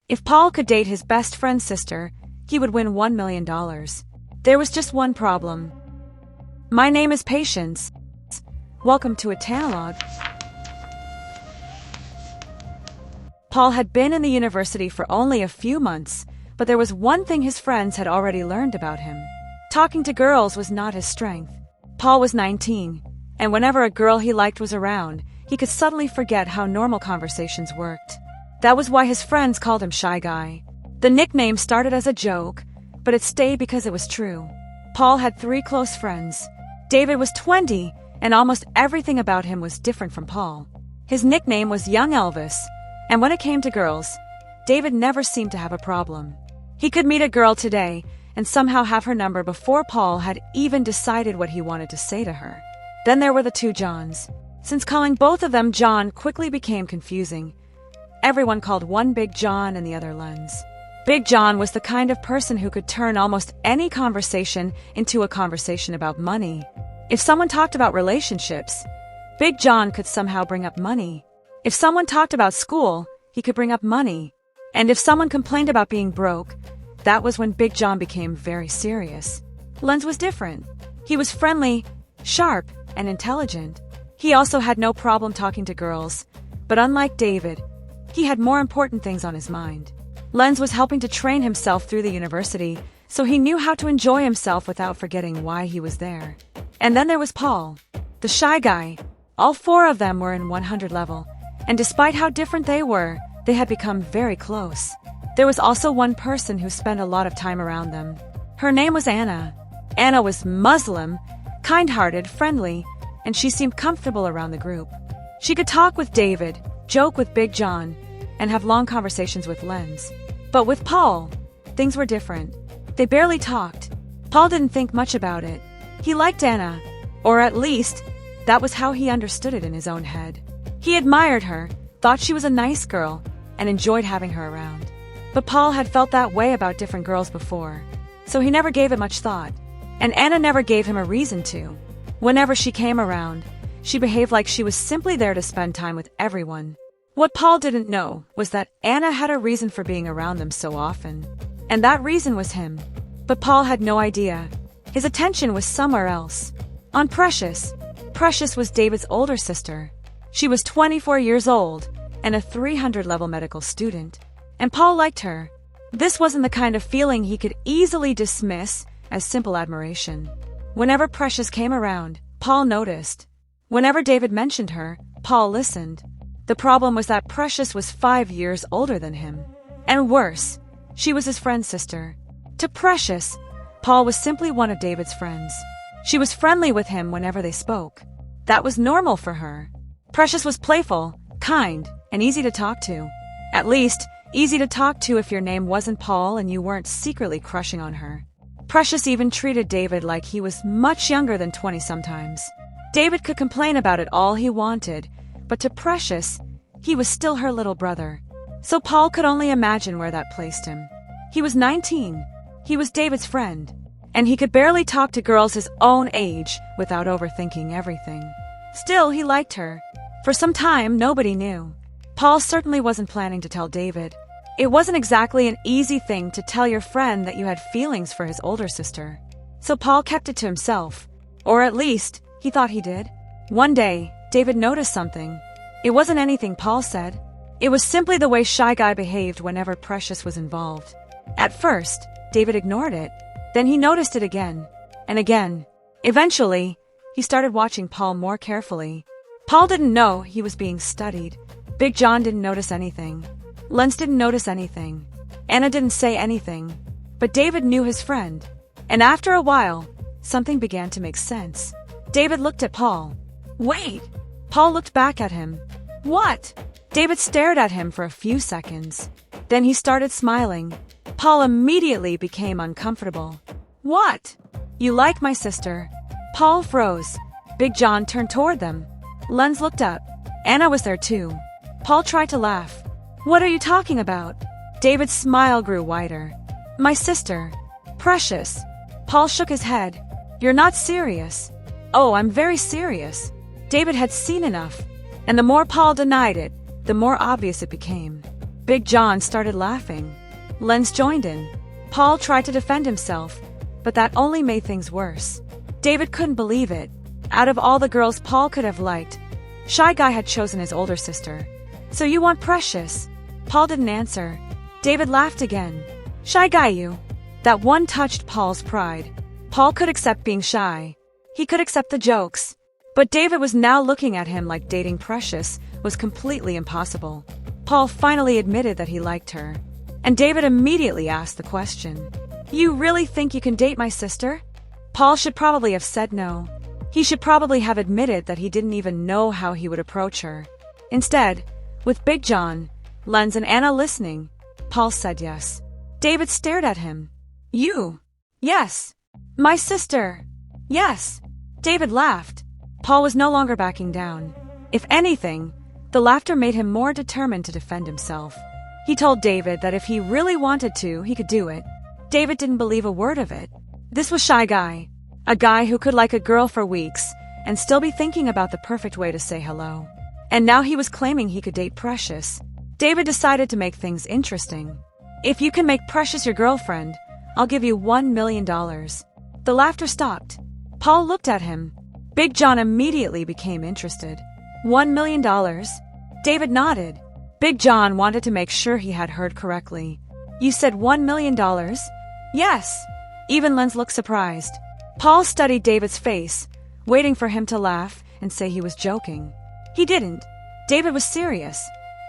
If Paul could date his best friend's sister, he would win $1 million. There was just one problem. My name is Patience. Welcome to Etanalog. Paul had been in the university for only a few months, but there was one thing his friends had already learned about him. Talking to girls was not his strength. Paul was 19, and whenever a girl he liked was around, he could suddenly forget how normal conversations worked. That was why his friends called him Shy Guy. The nickname started as a joke, but it stayed because it was true. Paul had 3 close friends. David was 20, and almost everything about him was different from Paul. His nickname was Young Elvis, and when it came to girls, David never seemed to have a problem. He could meet a girl today and somehow have her number before Paul had even decided what he wanted to say to her. Then there were the 2 Johns. Since calling both of them John quickly became confusing, everyone called one Big John and the other Lens. Big John was the kind of person who could turn almost any conversation into a conversation about money. If someone talked about relationships, Big John could somehow bring up money. If someone talked about school, he could bring up money. And if someone complained about being broke, that was when Big John became very serious. Lens was different. He was friendly, sharp, and intelligent. He also had no problem talking to girls, but unlike David, he had more important things on his mind. Lens was helping to train himself through the university, so he knew how to enjoy himself without forgetting why he was there. And then there was Paul, the shy guy. All 4 of them were in 100 level, and despite how different they were, they had become very close. There was also one person who spent a lot of time around them. Her name was Anna. Anna was Muslim, kind-hearted, friendly, and she seemed comfortable around the group. She could talk with David, joke with Big John, and have long conversations with Lens. But with Paul, things were different. They barely talked. Paul didn't think much about it. He liked Anna, or at least, that was how he understood it in his own head. He admired her, thought she was a nice girl, and enjoyed having her around. But Paul had felt that way about different girls before, so he never gave it much thought. And Anna never gave him a reason to. Whenever she came around, she behaved like she was simply there to spend time with everyone. What Paul didn't know was that Anna had a reason for being around them so often. And that reason was him. But Paul had no idea. His attention was somewhere else. On Precious. Precious was David's older sister. She was 24 years old and a 300-level medical student. And Paul liked her. This wasn't the kind of feeling he could easily dismiss as simple admiration. Whenever Precious came around, Paul noticed. Whenever David mentioned her, Paul listened. The problem was that Precious was 5 years older than him. And worse, she was his friend's sister. To Precious, Paul was simply one of David's friends. She was friendly with him whenever they spoke. That was normal for her. Precious was playful, kind, and easy to talk to. At least, easy to talk to if your name wasn't Paul and you weren't secretly crushing on her. Precious even treated David like he was much younger than 20 sometimes. David could complain about it all he wanted, but to Precious, he was still her little brother. So Paul could only imagine where that placed him. He was 19. He was David's friend, and he could barely talk to girls his own age without overthinking everything. Still, he liked her. For some time, nobody knew. Paul certainly wasn't planning to tell David. It wasn't exactly an easy thing to tell your friend that you had feelings for his older sister. So Paul kept it to himself, or at least, he thought he did. One day, David noticed something. It wasn't anything Paul said. It was simply the way Shy Guy behaved whenever Precious was involved. At first, David ignored it. Then he noticed it again, and again. Eventually, he started watching Paul more carefully. Paul didn't know he was being studied. Big John didn't notice anything. Lens didn't notice anything. Anna didn't say anything. But David knew his friend. And after a while, something began to make sense. David looked at Paul. Wait! Paul looked back at him. What? David stared at him for a few seconds. Then he started smiling. Paul immediately became uncomfortable. What? You like my sister? Paul froze. Big John turned toward them. Lens looked up. Anna was there too. Paul tried to laugh. What are you talking about? David's smile grew wider. My sister. Precious. Paul shook his head. You're not serious. Oh, I'm very serious. David had seen enough. And the more Paul denied it, the more obvious it became. Big John started laughing. Lenz joined in. Paul tried to defend himself, but that only made things worse. David couldn't believe it. Out of all the girls Paul could have liked, Shy Guy had chosen his older sister. "So you want Precious?" Paul didn't answer. David laughed again. "Shy Guy you." That one touched Paul's pride. Paul could accept being shy. He could accept the jokes. But David was now looking at him like dating Precious was completely impossible. Paul finally admitted that he liked her. And David immediately asked the question, "You really think you can date my sister?" Paul should probably have said no. He should probably have admitted that he didn't even know how he would approach her. Instead, with Big John, Lenz and Anna listening, Paul said yes. David stared at him. "You?" "Yes." "My sister?" "Yes." David laughed. Paul was no longer backing down. If anything, the laughter made him more determined to defend himself. He told David that if he really wanted to, he could do it. David didn't believe a word of it. This was Shy Guy, a guy who could like a girl for weeks and still be thinking about the perfect way to say hello. And now he was claiming he could date Precious. David decided to make things interesting. "If you can make Precious your girlfriend, I'll give you $1 million. The laughter stopped. Paul looked at him. Big John immediately became interested. $1 million? David nodded. Big John wanted to make sure he had heard correctly. "You said $1 million? "Yes." Even Lenz looked surprised. Paul studied David's face, waiting for him to laugh and say he was joking. He didn't. David was serious.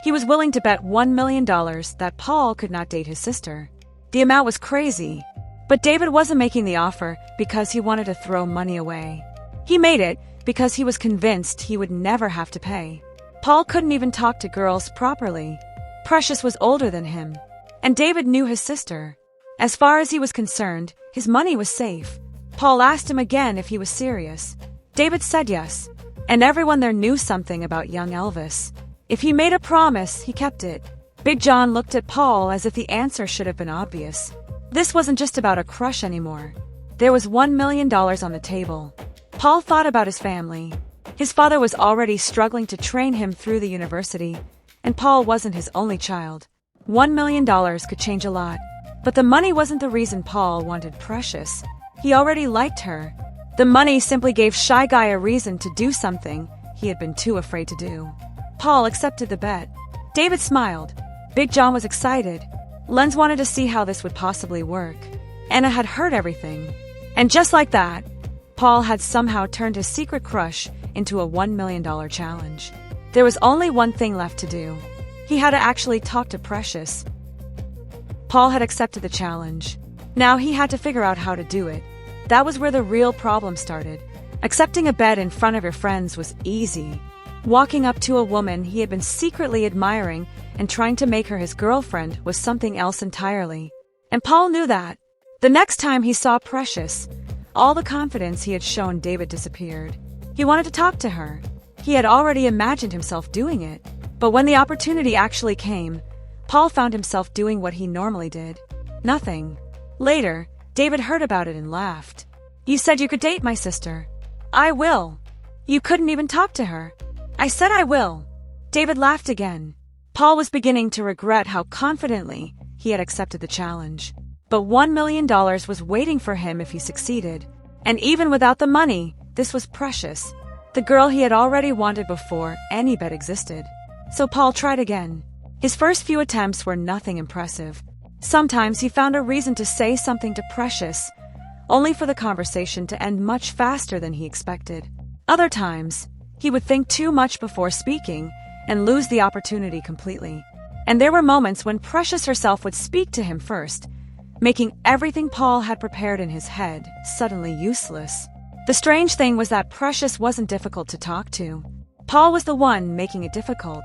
He was willing to bet $1 million that Paul could not date his sister. The amount was crazy. But David wasn't making the offer because he wanted to throw money away. He made it because he was convinced he would never have to pay. Paul couldn't even talk to girls properly. Precious was older than him. And David knew his sister. As far as he was concerned, his money was safe. Paul asked him again if he was serious. David said yes. And everyone there knew something about young Elvis. If he made a promise, he kept it. Big John looked at Paul as if the answer should have been obvious. This wasn't just about a crush anymore. There was $1 million on the table. Paul thought about his family. His father was already struggling to train him through the university, and Paul wasn't his only child. $1 million could change a lot. But the money wasn't the reason Paul wanted Precious. He already liked her. The money simply gave Shy Guy a reason to do something he had been too afraid to do. Paul accepted the bet. David smiled. Big John was excited. Lenz wanted to see how this would possibly work. Anna had heard everything. And just like that, Paul had somehow turned his secret crush into a $1 million challenge. There was only one thing left to do. He had to actually talk to Precious. Paul had accepted the challenge. Now he had to figure out how to do it. That was where the real problem started. Accepting a bet in front of your friends was easy. Walking up to a woman he had been secretly admiring and trying to make her his girlfriend was something else entirely. And Paul knew that. The next time he saw Precious, all the confidence he had shown David disappeared. He wanted to talk to her. He had already imagined himself doing it. But when the opportunity actually came, Paul found himself doing what he normally did. Nothing. Later, David heard about it and laughed. "You said you could date my sister." "I will." "You couldn't even talk to her." "I said I will." David laughed again. Paul was beginning to regret how confidently he had accepted the challenge. But $1 million was waiting for him if he succeeded. And even without the money, this was Precious, the girl he had already wanted before any bet existed. So Paul tried again. His first few attempts were nothing impressive. Sometimes he found a reason to say something to Precious, only for the conversation to end much faster than he expected. Other times, he would think too much before speaking and lose the opportunity completely. And there were moments when Precious herself would speak to him first, making everything Paul had prepared in his head suddenly useless. The strange thing was that Precious wasn't difficult to talk to. Paul was the one making it difficult.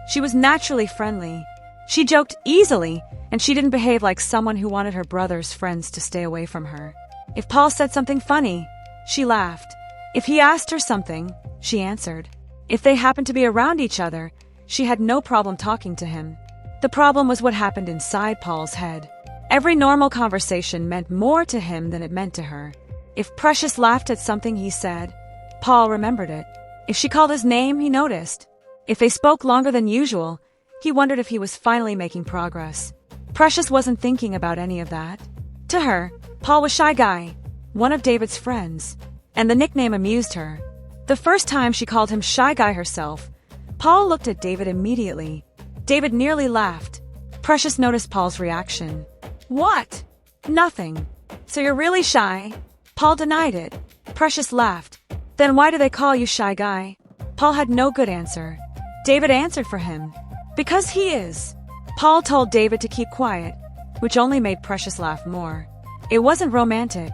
She was naturally friendly. She joked easily, and she didn't behave like someone who wanted her brother's friends to stay away from her. If Paul said something funny, she laughed. If he asked her something, she answered. If they happened to be around each other, she had no problem talking to him. The problem was what happened inside Paul's head. Every normal conversation meant more to him than it meant to her. If Precious laughed at something he said, Paul remembered it. If she called his name, he noticed. If they spoke longer than usual, He wondered if he was finally making progress. Precious wasn't thinking about any of that. To her, Paul was Shy Guy, one of David's friends, and the nickname amused her. The first time she called him Shy Guy herself, Paul looked at David immediately. David nearly laughed. Precious noticed Paul's reaction. What? Nothing. So you're really shy? Paul denied it. Precious laughed. Then why do they call you Shy Guy? Paul had no good answer. David answered for him. Because he is. Paul told David to keep quiet, which only made Precious laugh more. It wasn't romantic.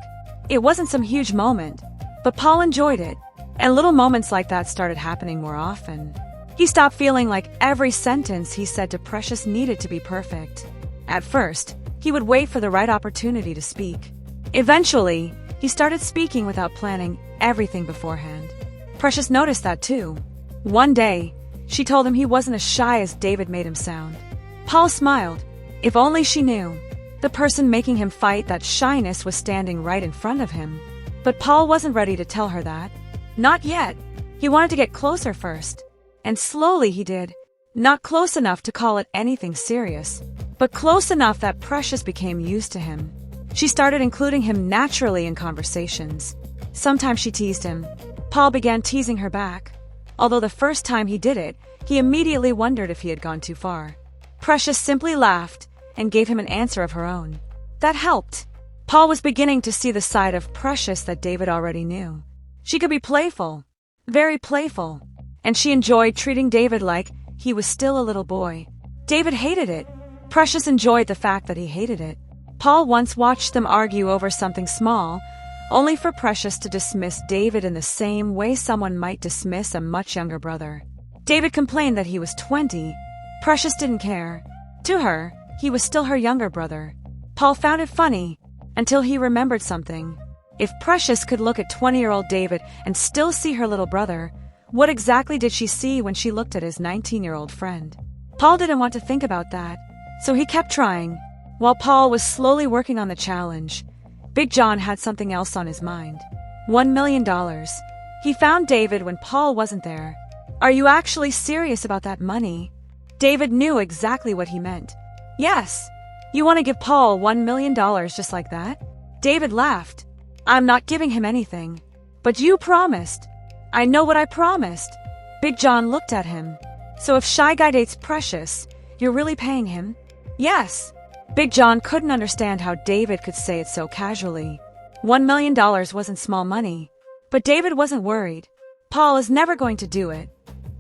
It wasn't some huge moment. But Paul enjoyed it, and little moments like that started happening more often. He stopped feeling like every sentence he said to Precious needed to be perfect. At first, he would wait for the right opportunity to speak. Eventually, he started speaking without planning everything beforehand. Precious noticed that too. One day, she told him he wasn't as shy as David made him sound. Paul smiled. If only she knew. The person making him fight that shyness was standing right in front of him. But Paul wasn't ready to tell her that. Not yet. He wanted to get closer first. And slowly he did. Not close enough to call it anything serious, but close enough that Precious became used to him. She started including him naturally in conversations. Sometimes she teased him. Paul began teasing her back. Although the first time he did it, he immediately wondered if he had gone too far. Precious simply laughed and gave him an answer of her own. That helped. Paul was beginning to see the side of Precious that David already knew. She could be playful, very playful, and she enjoyed treating David like he was still a little boy. David hated it. Precious enjoyed the fact that he hated it. Paul once watched them argue over something small, only for Precious to dismiss David in the same way someone might dismiss a much younger brother. David complained that he was 20. Precious didn't care. To her, he was still her younger brother. Paul found it funny, until he remembered something. If Precious could look at 20-year-old David and still see her little brother, what exactly did she see when she looked at his 19-year-old friend? Paul didn't want to think about that, so he kept trying. While Paul was slowly working on the challenge, Big John had something else on his mind. $1 million. He found David when Paul wasn't there. Are you actually serious about that money? David knew exactly what he meant. Yes. You want to give Paul $1 million just like that? David laughed. I'm not giving him anything. But you promised. I know what I promised. Big John looked at him. So if Shy Guy dates Precious, you're really paying him? Yes. Big John couldn't understand how David could say it so casually. $1 million wasn't small money. But David wasn't worried. Paul is never going to do it.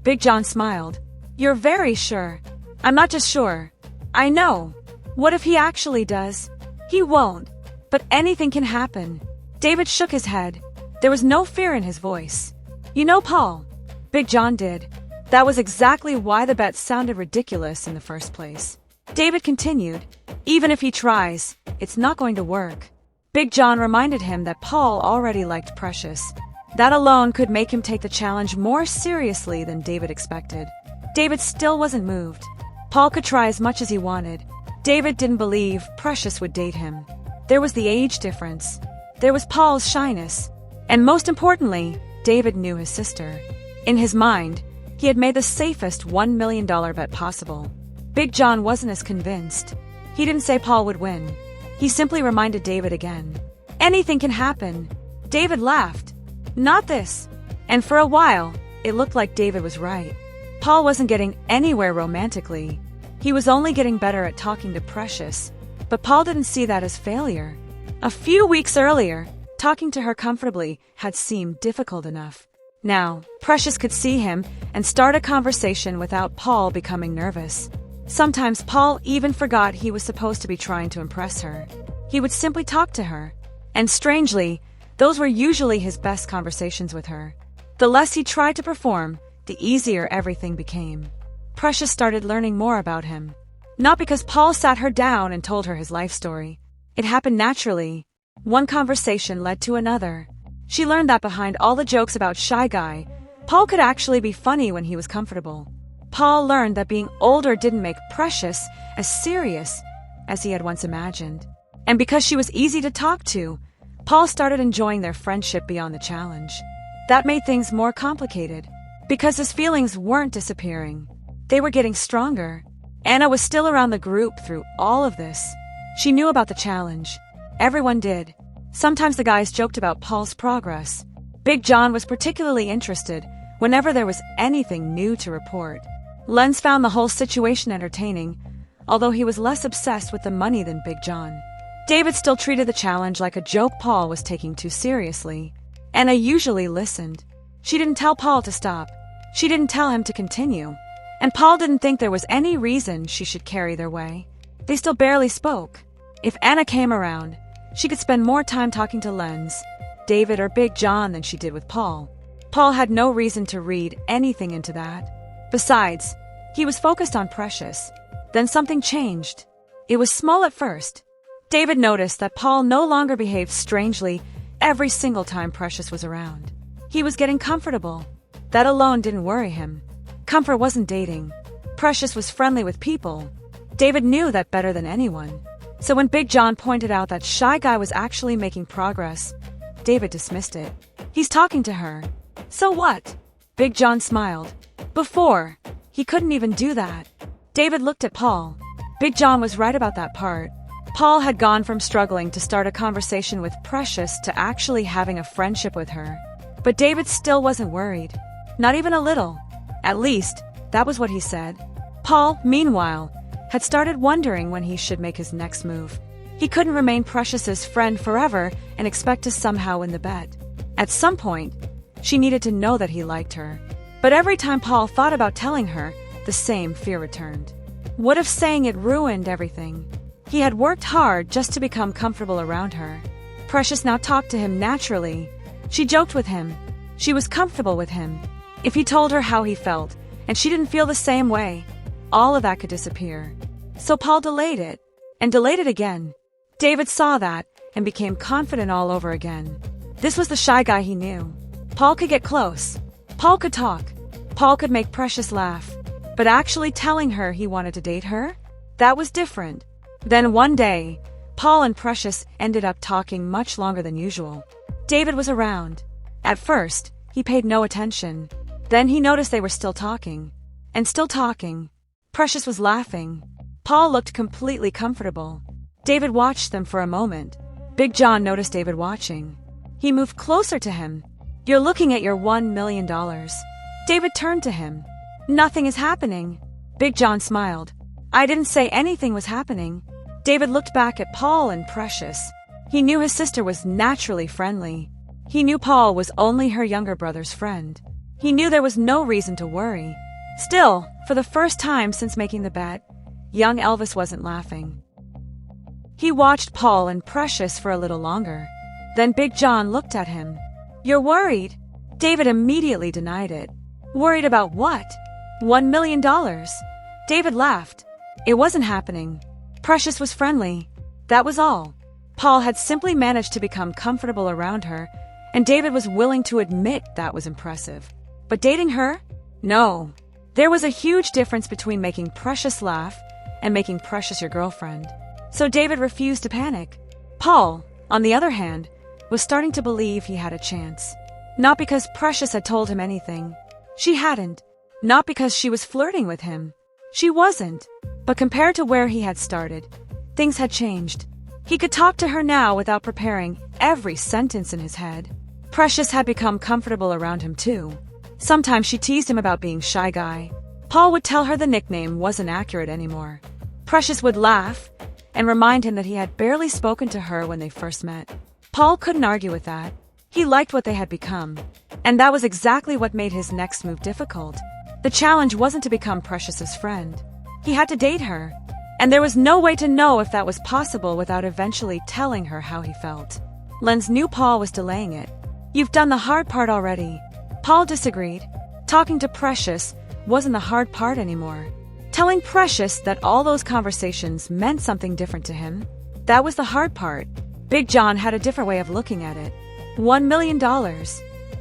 Big John smiled. You're very sure. I'm not just sure. I know. What if he actually does? He won't. But anything can happen. David shook his head. There was no fear in his voice. You know, Paul. Big John did. That was exactly why the bet sounded ridiculous in the first place. David continued. Even if he tries, it's not going to work. Big John reminded him that Paul already liked Precious. That alone could make him take the challenge more seriously than David expected. David still wasn't moved. Paul could try as much as he wanted. David didn't believe Precious would date him. There was the age difference. There was Paul's shyness. And most importantly, David knew his sister. In his mind, he had made the safest $1 million bet possible. Big John wasn't as convinced. He didn't say Paul would win. He simply reminded David again. Anything can happen. David laughed. Not this. And for a while, it looked like David was right. Paul wasn't getting anywhere romantically. He was only getting better at talking to Precious. But Paul didn't see that as failure. A few weeks earlier, talking to her comfortably had seemed difficult enough. Now, Precious could see him and start a conversation without Paul becoming nervous. Sometimes Paul even forgot he was supposed to be trying to impress her. He would simply talk to her. And strangely, those were usually his best conversations with her. The less he tried to perform, the easier everything became. Precious started learning more about him. Not because Paul sat her down and told her his life story. It happened naturally. One conversation led to another. She learned that behind all the jokes about Shy Guy, Paul could actually be funny when he was comfortable. Paul learned that being older didn't make Precious as serious as he had once imagined. And because she was easy to talk to, Paul started enjoying their friendship beyond the challenge. That made things more complicated, because his feelings weren't disappearing. They were getting stronger. Anna was still around the group through all of this. She knew about the challenge. Everyone did. Sometimes the guys joked about Paul's progress. Big John was particularly interested whenever there was anything new to report. Lenz found the whole situation entertaining, although he was less obsessed with the money than Big John. David still treated the challenge like a joke Paul was taking too seriously. Anna usually listened. She didn't tell Paul to stop. She didn't tell him to continue. And Paul didn't think there was any reason she should carry their way. They still barely spoke. If Anna came around, she could spend more time talking to Lenz, David, or Big John than she did with Paul. Paul had no reason to read anything into that. Besides, he was focused on Precious. Then something changed. It was small at first. David noticed that Paul no longer behaved strangely every single time Precious was around. He was getting comfortable. That alone didn't worry him. Comfort wasn't dating. Precious was friendly with people. David knew that better than anyone. So when Big John pointed out that Shy Guy was actually making progress, David dismissed it. He's talking to her. So what? Big John smiled. Before, he couldn't even do that. David looked at Paul. Big John was right about that part. Paul had gone from struggling to start a conversation with Precious to actually having a friendship with her. But David still wasn't worried. Not even a little. At least, that was what he said. Paul, meanwhile, had started wondering when he should make his next move. He couldn't remain Precious's friend forever and expect to somehow win the bet. At some point, she needed to know that he liked her. But every time Paul thought about telling her, the same fear returned. What if saying it ruined everything? He had worked hard just to become comfortable around her. Precious now talked to him naturally. She joked with him. She was comfortable with him. If he told her how he felt, and she didn't feel the same way, all of that could disappear. So Paul delayed it, and delayed it again. David saw that, and became confident all over again. This was the Shy Guy he knew. Paul could get close. Paul could talk. Paul could make Precious laugh. But actually telling her he wanted to date her? That was different. Then one day, Paul and Precious ended up talking much longer than usual. David was around. At first, he paid no attention. Then he noticed they were still talking. And still talking. Precious was laughing. Paul looked completely comfortable. David watched them for a moment. Big John noticed David watching. He moved closer to him. "You're looking at your $1 million. David turned to him. "Nothing is happening." Big John smiled. "I didn't say anything was happening." David looked back at Paul and Precious. He knew his sister was naturally friendly. He knew Paul was only her younger brother's friend. He knew there was no reason to worry. Still, for the first time since making the bet, young Elvis wasn't laughing. He watched Paul and Precious for a little longer. Then Big John looked at him. "You're worried?" David immediately denied it. "Worried about what?" $1 million. David laughed. It wasn't happening. Precious was friendly. That was all. Paul had simply managed to become comfortable around her, and David was willing to admit that was impressive. But dating her? No. There was a huge difference between making Precious laugh and making Precious your girlfriend. So David refused to panic. Paul, on the other hand, was starting to believe he had a chance. Not because Precious had told him anything. She hadn't. Not because she was flirting with him. She wasn't. But compared to where he had started, things had changed. He could talk to her now without preparing every sentence in his head. Precious had become comfortable around him too. Sometimes she teased him about being Shy Guy. Paul would tell her the nickname wasn't accurate anymore. Precious would laugh and remind him that he had barely spoken to her when they first met. Paul couldn't argue with that. He liked what they had become. And that was exactly what made his next move difficult. The challenge wasn't to become Precious's friend. He had to date her. And there was no way to know if that was possible without eventually telling her how he felt. Lenz knew Paul was delaying it. "You've done the hard part already." Paul disagreed. Talking to Precious wasn't the hard part anymore. Telling Precious that all those conversations meant something different to him, that was the hard part. Big John had a different way of looking at it. $1 million.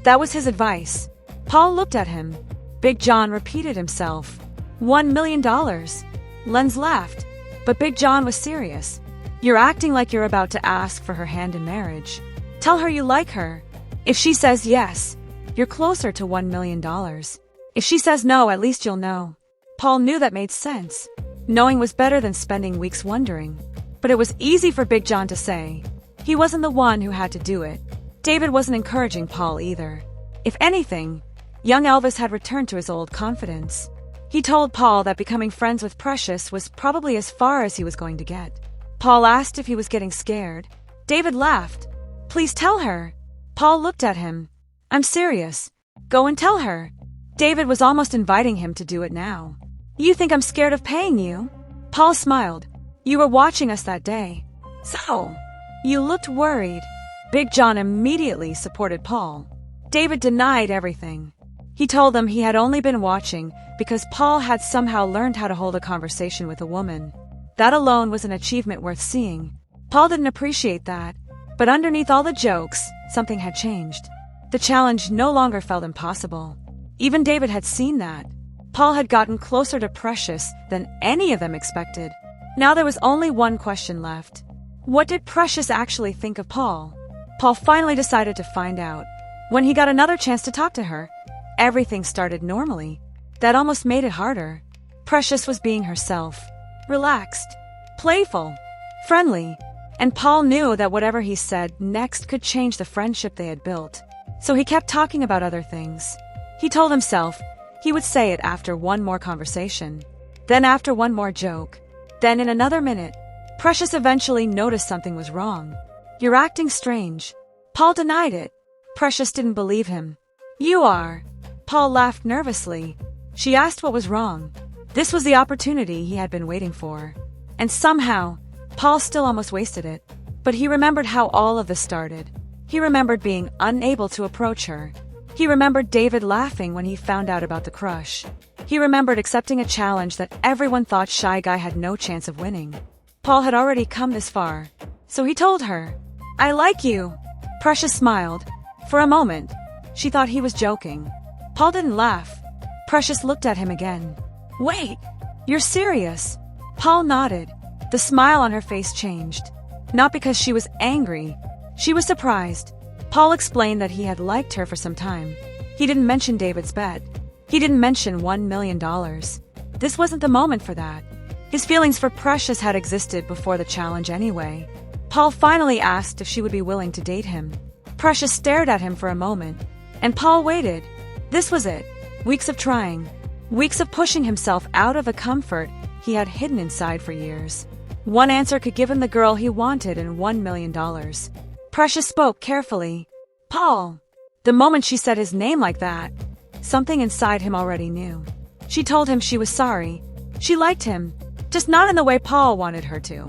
That was his advice. Paul looked at him. Big John repeated himself. $1 million. Lenz laughed. But Big John was serious. "You're acting like you're about to ask for her hand in marriage. Tell her you like her. If she says yes, you're closer to $1 million. If she says no, at least you'll know." Paul knew that made sense. Knowing was better than spending weeks wondering. But it was easy for Big John to say. He wasn't the one who had to do it. David wasn't encouraging Paul either. If anything, young Elvis had returned to his old confidence. He told Paul that becoming friends with Precious was probably as far as he was going to get. Paul asked if he was getting scared. David laughed. Please tell her. Paul looked at him. I'm serious. Go and tell her. David was almost inviting him to do it now. You think I'm scared of paying you? Paul smiled. You were watching us that day. So, you looked worried. Big John immediately supported Paul. David denied everything. He told them he had only been watching because Paul had somehow learned how to hold a conversation with a woman. That alone was an achievement worth seeing. Paul didn't appreciate that, but underneath all the jokes, something had changed. The challenge no longer felt impossible. Even David had seen that. Paul had gotten closer to Precious than any of them expected. Now there was only one question left. What did Precious actually think of Paul? Paul finally decided to find out. When he got another chance to talk to her, everything started normally. That almost made it harder. Precious was being herself. Relaxed, playful, friendly. And Paul knew that whatever he said next could change the friendship they had built. So he kept talking about other things. He told himself he would say it after one more conversation. Then after one more joke. Then in another minute, Precious eventually noticed something was wrong. You're acting strange. Paul denied it. Precious didn't believe him. You are. Paul laughed nervously. She asked what was wrong. This was the opportunity he had been waiting for. And somehow, Paul still almost wasted it. But he remembered how all of this started. He remembered being unable to approach her. He remembered David laughing when he found out about the crush. He remembered accepting a challenge that everyone thought Shy Guy had no chance of winning. Paul had already come this far. So he told her, I like you. Precious smiled. For a moment, she thought he was joking. Paul didn't laugh. Precious looked at him again. Wait, you're serious? Paul nodded. The smile on her face changed. Not because she was angry. She was surprised. Paul explained that he had liked her for some time. He didn't mention David's bet. He didn't mention $1 million. This wasn't the moment for that. His feelings for Precious had existed before the challenge anyway. Paul finally asked if she would be willing to date him. Precious stared at him for a moment, and Paul waited. This was it. Weeks of trying. Weeks of pushing himself out of a comfort he had hidden inside for years. One answer could give him the girl he wanted and $1 million. Precious spoke carefully. Paul. The moment she said his name like that, something inside him already knew. She told him she was sorry. She liked him, just not in the way Paul wanted her to.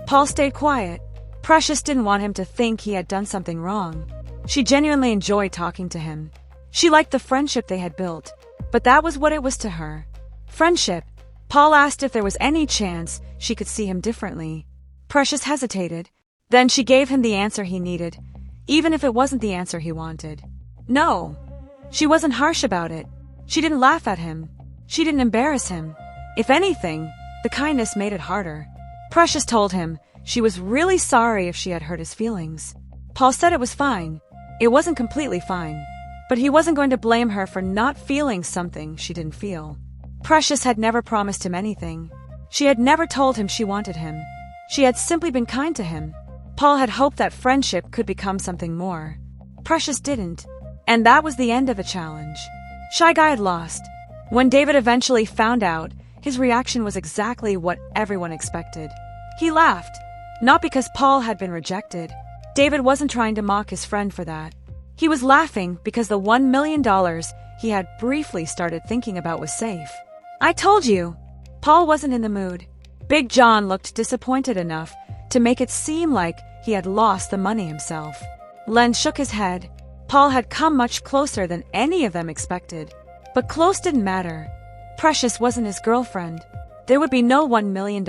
Paul stayed quiet. Precious didn't want him to think he had done something wrong. She genuinely enjoyed talking to him. She liked the friendship they had built, but that was what it was to her. Friendship. Paul asked if there was any chance she could see him differently. Precious hesitated. Then she gave him the answer he needed, even if it wasn't the answer he wanted. No. She wasn't harsh about it. She didn't laugh at him. She didn't embarrass him. If anything, the kindness made it harder. Precious told him she was really sorry if she had hurt his feelings. Paul said it was fine. It wasn't completely fine. But he wasn't going to blame her for not feeling something she didn't feel. Precious had never promised him anything. She had never told him she wanted him. She had simply been kind to him. Paul had hoped that friendship could become something more. Precious didn't. And that was the end of the challenge. Shy Guy had lost. When David eventually found out, his reaction was exactly what everyone expected. He laughed. Not because Paul had been rejected. David wasn't trying to mock his friend for that. He was laughing because the $1 million he had briefly started thinking about was safe. I told you. Paul wasn't in the mood. Big John looked disappointed enough to make it seem like he had lost the money himself. Len shook his head. Paul had come much closer than any of them expected. But close didn't matter. Precious wasn't his girlfriend. There would be no $1 million.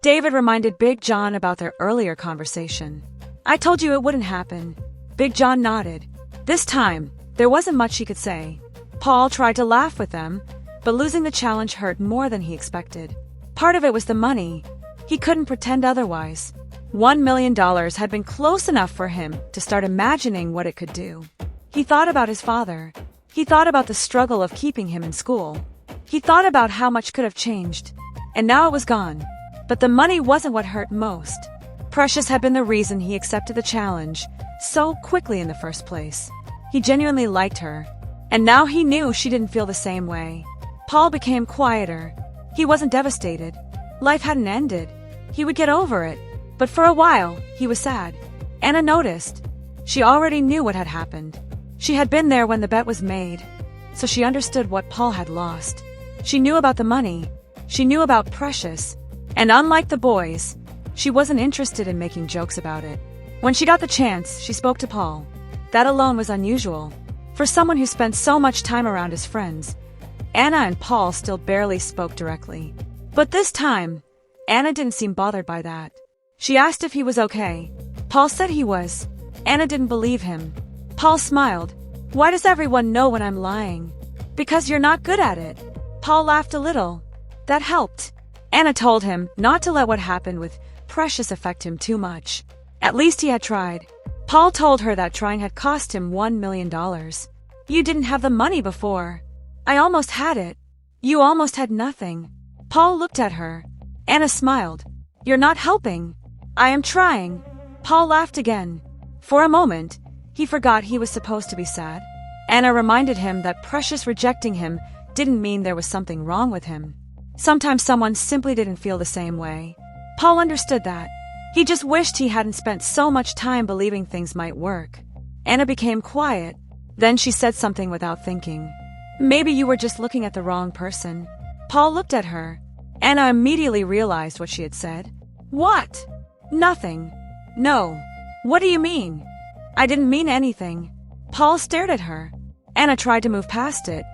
David reminded Big John about their earlier conversation. I told you it wouldn't happen. Big John nodded. This time, there wasn't much he could say. Paul tried to laugh with them, but losing the challenge hurt more than he expected. Part of it was the money. He couldn't pretend otherwise. $1 million had been close enough for him to start imagining what it could do. He thought about his father. He thought about the struggle of keeping him in school. He thought about how much could have changed. and now it was gone. But the money wasn't what hurt most. Precious had been the reason he accepted the challenge so quickly in the first place. He genuinely liked her, and now he knew she didn't feel the same way. Paul became quieter. He wasn't devastated. Life hadn't ended. He would get over it. But for a while, he was sad. Anna noticed. She already knew what had happened. She had been there when the bet was made, so she understood what Paul had lost. She knew about the money. She knew about Precious. And unlike the boys, she wasn't interested in making jokes about it. When she got the chance, she spoke to Paul. That alone was unusual. For someone who spent so much time around his friends, Anna and Paul still barely spoke directly. But this time, Anna didn't seem bothered by that. She asked if he was okay. Paul said he was. Anna didn't believe him. Paul smiled. Why does everyone know when I'm lying? Because you're not good at it. Paul laughed a little. That helped. Anna told him not to let what happened with Precious affect him too much. At least he had tried. Paul told her that trying had cost him $1 million. You didn't have the money before. I almost had it. You almost had nothing. Paul looked at her. Anna smiled. You're not helping. I am trying. Paul laughed again. For a moment, he forgot he was supposed to be sad. Anna reminded him that Precious rejecting him didn't mean there was something wrong with him. Sometimes someone simply didn't feel the same way. Paul understood that. He just wished he hadn't spent so much time believing things might work. Anna became quiet. Then she said something without thinking. Maybe you were just looking at the wrong person. Paul looked at her. Anna immediately realized what she had said. What? Nothing. No. What do you mean? I didn't mean anything. Paul stared at her. Anna tried to move past it,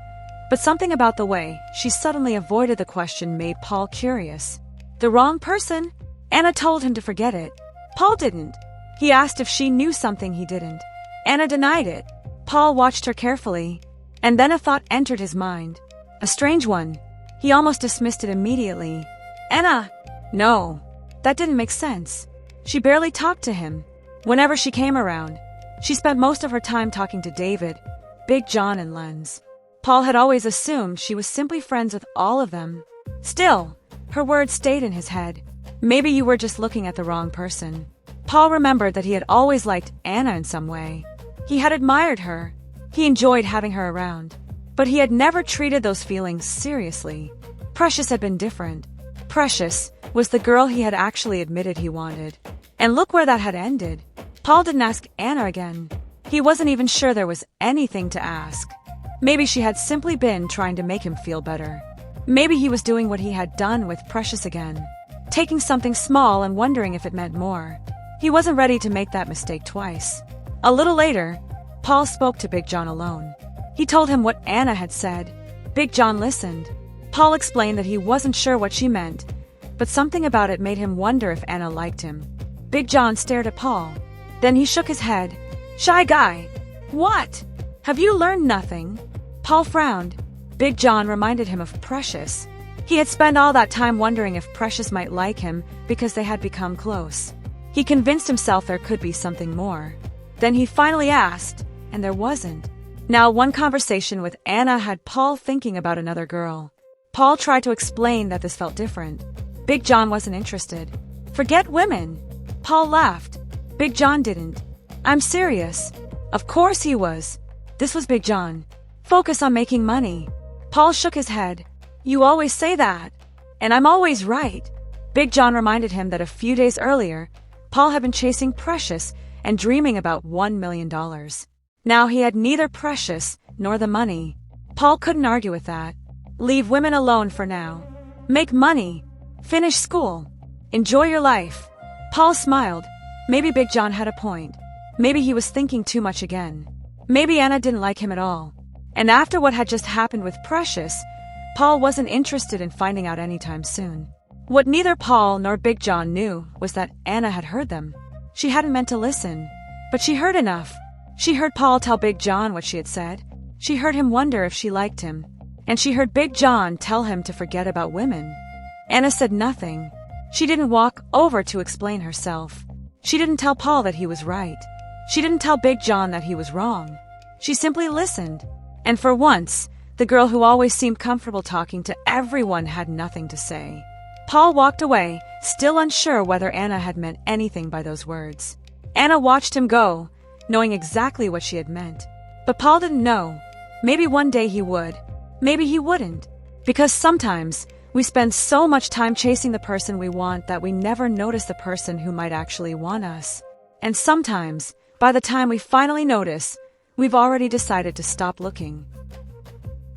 but something about the way she suddenly avoided the question made Paul curious. The wrong person? Anna told him to forget it. Paul didn't. He asked if she knew something he didn't. Anna denied it. Paul watched her carefully, and then a thought entered his mind. A strange one. He almost dismissed it immediately. Anna! No. That didn't make sense. She barely talked to him. Whenever she came around, she spent most of her time talking to David, Big John, and Lenz. Paul had always assumed she was simply friends with all of them. Still, her words stayed in his head. Maybe you were just looking at the wrong person. Paul remembered that he had always liked Anna in some way. He had admired her. He enjoyed having her around. But he had never treated those feelings seriously. Precious had been different. Precious was the girl he had actually admitted he wanted. And look where that had ended. Paul didn't ask Anna again. He wasn't even sure there was anything to ask. Maybe she had simply been trying to make him feel better. Maybe he was doing what he had done with Precious again, taking something small and wondering if it meant more. He wasn't ready to make that mistake twice. A little later, Paul spoke to Big John alone. He told him what Anna had said. Big John listened. Paul explained that he wasn't sure what she meant, but something about it made him wonder if Anna liked him. Big John stared at Paul. Then he shook his head. Shy guy. What? Have you learned nothing? Paul frowned. Big John reminded him of Precious. He had spent all that time wondering if Precious might like him because they had become close. He convinced himself there could be something more. Then he finally asked, and there wasn't. Now, one conversation with Anna had Paul thinking about another girl. Paul tried to explain that this felt different. Big John wasn't interested. Forget women. Paul laughed. Big John didn't. I'm serious. Of course he was. This was Big John. Focus on making money. Paul shook his head. You always say that. And I'm always right. Big John reminded him that a few days earlier, Paul had been chasing Precious and dreaming about $1 million. Now he had neither Precious nor the money. Paul couldn't argue with that. Leave women alone for now. Make money. Finish school. Enjoy your life. Paul smiled. Maybe Big John had a point. Maybe he was thinking too much again. Maybe Anna didn't like him at all. And after what had just happened with Precious, Paul wasn't interested in finding out anytime soon. What neither Paul nor Big John knew was that Anna had heard them. She hadn't meant to listen, but she heard enough. She heard Paul tell Big John what she had said. She heard him wonder if she liked him. And she heard Big John tell him to forget about women. Anna said nothing. She didn't walk over to explain herself. She didn't tell Paul that he was right. She didn't tell Big John that he was wrong. She simply listened. And for once, the girl who always seemed comfortable talking to everyone had nothing to say. Paul walked away, still unsure whether Anna had meant anything by those words. Anna watched him go, knowing exactly what she had meant. But Paul didn't know. Maybe one day he would. Maybe he wouldn't. Because sometimes we spend so much time chasing the person we want that we never notice the person who might actually want us. And sometimes, by the time we finally notice, we've already decided to stop looking.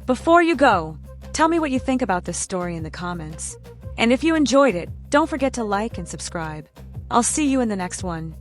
Before you go, tell me what you think about this story in the comments. And if you enjoyed it, don't forget to like and subscribe. I'll see you in the next one.